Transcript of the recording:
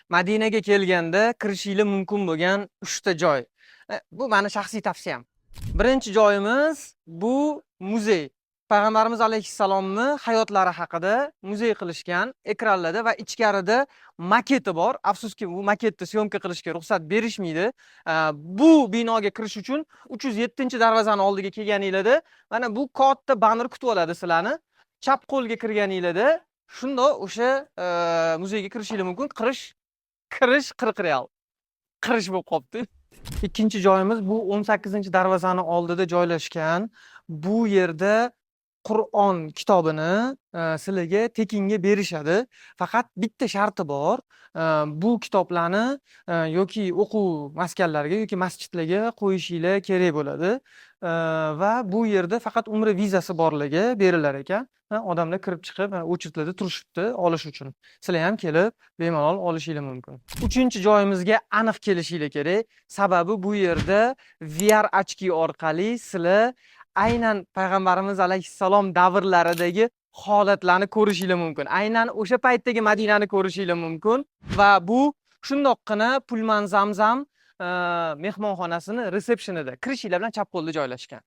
Madinaga kelganda kirishinglar mumkin bo'lgan 3 ta joy. Bu meni shaxsiy tavsiyam. Birinchi joyimiz bu muzey. Payg'ambarimiz alayhissalomni hayotlari haqida muzey qilishgan, ekranlarda va ichkarida maketi bor. Afsuski, bu maketni syomka qilishga ruxsat berishmaydi. Bu binoga kirish uchun 307-darvozani oldiga kelganinglarda mana bu katta banner kutib oladi sizlarni. Chap qo'lga kirganinglarda shunda o'sha muzeyga kirishinglar mumkin. Kirish 40 real. Qirish bo'lib qolibdi. Ikkinchi joyimiz bu 18-darvozani oldida joylashgan. Bu yerda Qur'on kitobini sizlarga tekinga berishadi. Faqat bitta sharti bor. Bu kitoblarni yoki o'quv maskanlariga yoki masjidlarga qo'yishinglar kerak bo'ladi. Va bu yerda faqat umra vizasi borligi berilar ekan. Odamlar kirib chiqib o'chirtlarda turishibdi olish uchun. Sizlar ham kelib bemalol olishinglar mumkin. Uchinchi joyimizga aniq kelishinglar kerak. Sababi bu yerda VR ochki orqali sizlar aynan payg'ambarimiz alayhissalom davrlaridagi holatlarni ko'rishinglar mumkin. Aynan o'sha paytdagi Madinani ko'rishinglar mumkin va bu shundoqqina Pulman Zamzam mehmonxonasini resepsiyonida kirishinglar bilan chap qo'lda joylashgan.